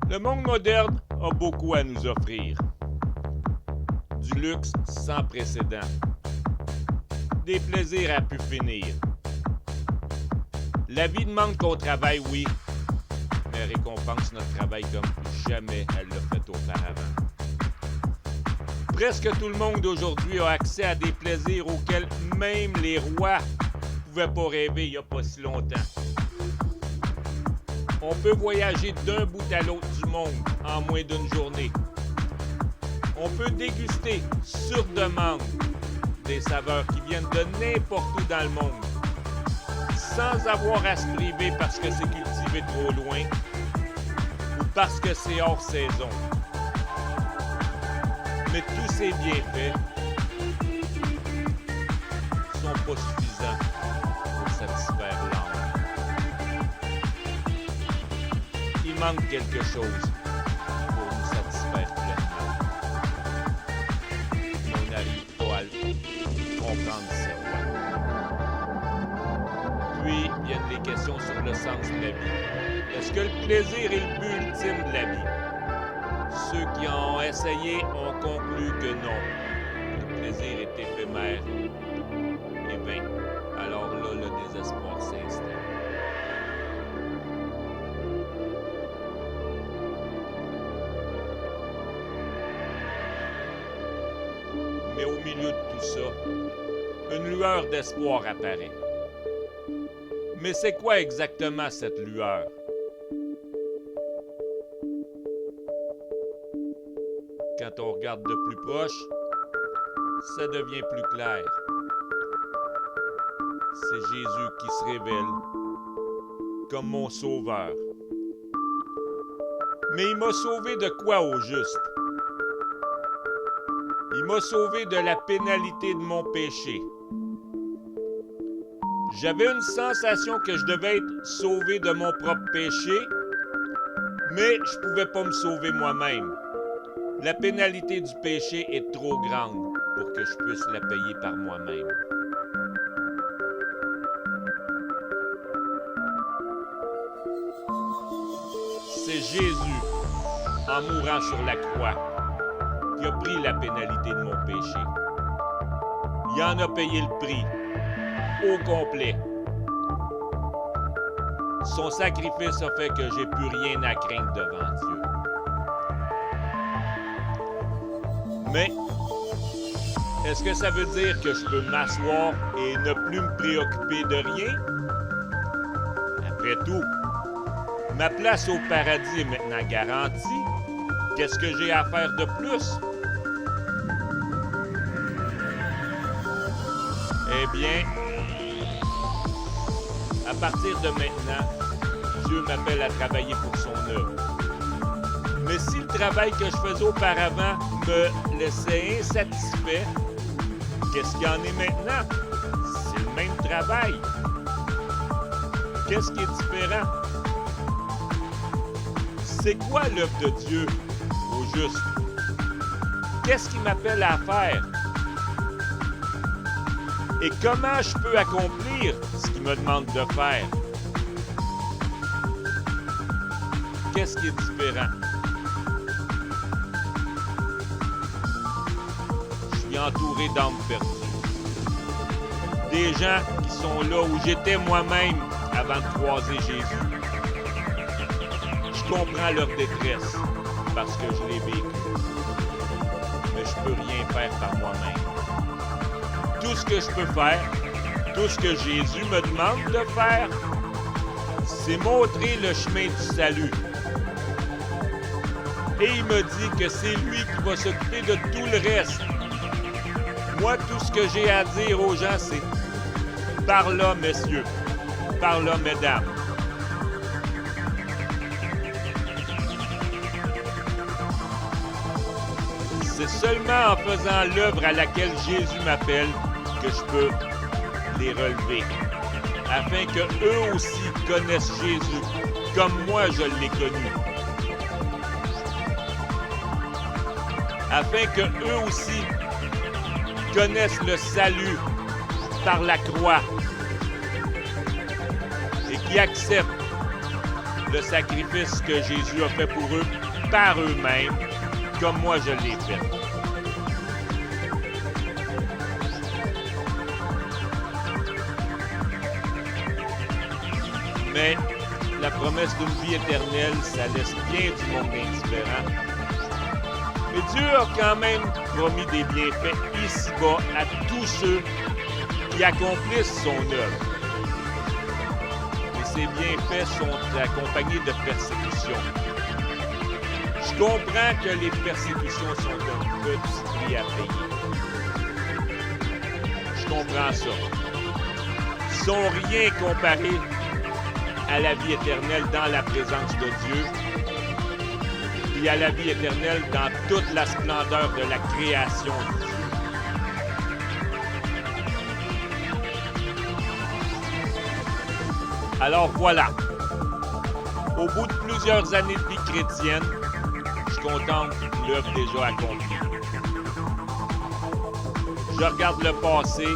Le monde moderne a beaucoup à nous offrir. Du luxe sans précédent. Des plaisirs à pu finir. La vie demande qu'on travaille, oui, mais récompense notre travail comme jamais elle l'a fait auparavant. Presque tout le monde aujourd'hui a accès à des plaisirs auxquels même les rois ne pouvaient pas rêver il n'y a pas si longtemps. On peut voyager d'un bout à l'autre du monde en moins d'une journée. On peut déguster sur demande des saveurs qui viennent de n'importe où dans le monde, sans avoir à se priver parce que c'est cultivé trop loin ou parce que c'est hors saison. Mais tous ces bienfaits ne sont pas suffisants pour satisfaire l'âme. Il manque quelque chose pour nous satisfaire pleinement. On n'arrive pas à le comprendre certainement. Puis viennent les questions sur le sens de la vie. Est-ce que le plaisir est le but ultime de la vie? Ceux qui ont essayé ont conclu que non. Le plaisir est éphémère et vain. Alors là, le désespoir s'installe. Mais au milieu de tout ça, une lueur d'espoir apparaît. Mais c'est quoi exactement cette lueur? Quand on regarde de plus proche, ça devient plus clair. C'est Jésus qui se révèle comme mon sauveur. Mais il m'a sauvé de quoi au juste? Il m'a sauvé de la pénalité de mon péché. J'avais une sensation que je devais être sauvé de mon propre péché, mais je ne pouvais pas me sauver moi-même. La pénalité du péché est trop grande pour que je puisse la payer par moi-même. C'est Jésus, en mourant sur la croix, qui a pris la pénalité de mon péché. Il en a payé le prix, au complet. Son sacrifice a fait que j'ai plus rien à craindre devant Dieu. Mais, est-ce que ça veut dire que je peux m'asseoir et ne plus me préoccuper de rien? Après tout, ma place au paradis est maintenant garantie. Qu'est-ce que j'ai à faire de plus? Eh bien, à partir de maintenant, Dieu m'appelle à travailler pour son œuvre. Mais si le travail que je faisais auparavant me laissait insatisfait, qu'est-ce qu'il y en est maintenant? C'est le même travail. Qu'est-ce qui est différent? C'est quoi l'œuvre de Dieu au juste? Qu'est-ce qu'il m'appelle à faire? Et comment je peux accomplir ce qu'il me demande de faire? Qu'est-ce qui est différent? Je suis entouré d'âmes perdues. Des gens qui sont là où j'étais moi-même avant de croiser Jésus. Je comprends leur détresse parce que je l'ai vécu. Mais je peux rien faire par moi-même. Tout ce que je peux faire, tout ce que Jésus me demande de faire, c'est montrer le chemin du salut. Et il me dit que c'est lui qui va s'occuper de tout le reste. Moi, tout ce que j'ai à dire aux gens, c'est « Par là, messieurs, par là, mesdames. » C'est seulement en faisant l'œuvre à laquelle Jésus m'appelle que je peux les relever, afin que eux aussi connaissent Jésus, comme moi je l'ai connu. Afin que eux aussi connaissent le salut par la croix et qui acceptent le sacrifice que Jésus a fait pour eux par eux-mêmes, comme moi je l'ai fait. Mais la promesse d'une vie éternelle, ça laisse bien du monde indifférent. Mais Dieu a quand même promis des bienfaits ici-bas à tous ceux qui accomplissent son œuvre. Et ces bienfaits sont accompagnés de persécutions. Je comprends que les persécutions sont un petit prix à payer. Je comprends ça. Ils sont rien comparés à la vie éternelle dans la présence de Dieu et à la vie éternelle dans toute la splendeur de la création de Dieu. Alors voilà, au bout de plusieurs années de vie chrétienne, je contemple l'œuvre déjà accomplie. Je regarde le passé,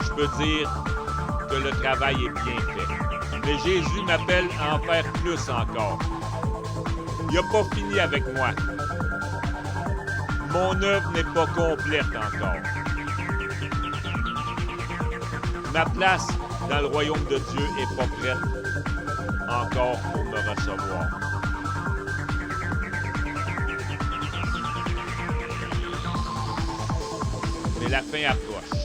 je peux dire que le travail est bien fait. Mais Jésus m'appelle à en faire plus encore. Il n'a pas fini avec moi. Mon œuvre n'est pas complète encore. Ma place dans le royaume de Dieu n'est pas prête encore pour me recevoir. Mais la fin approche.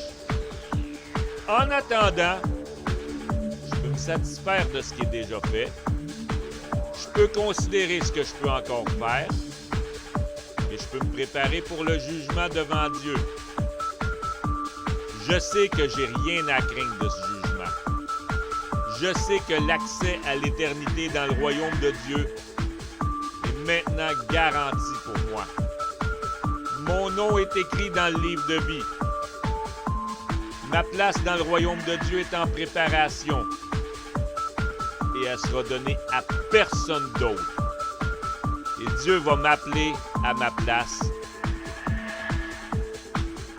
En attendant, je peux me satisfaire de ce qui est déjà fait. Je peux considérer ce que je peux encore faire. Et je peux me préparer pour le jugement devant Dieu. Je sais que j'ai rien à craindre de ce jugement. Je sais que l'accès à l'éternité dans le royaume de Dieu est maintenant garanti pour moi. Mon nom est écrit dans le livre de vie. Ma place dans le royaume de Dieu est en préparation. Et elle sera donnée à personne d'autre. Et Dieu va m'appeler à ma place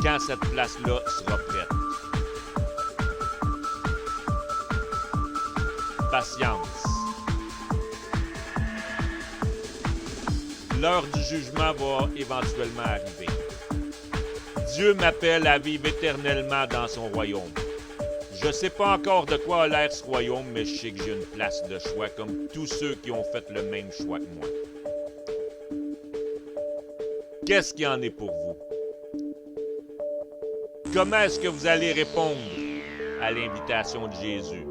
quand cette place-là sera prête. Patience. L'heure du jugement va éventuellement arriver. Dieu m'appelle à vivre éternellement dans son royaume. Je ne sais pas encore de quoi a l'air ce royaume, mais je sais que j'ai une place de choix comme tous ceux qui ont fait le même choix que moi. Qu'est-ce qu'il y en est pour vous? Comment est-ce que vous allez répondre à l'invitation de Jésus?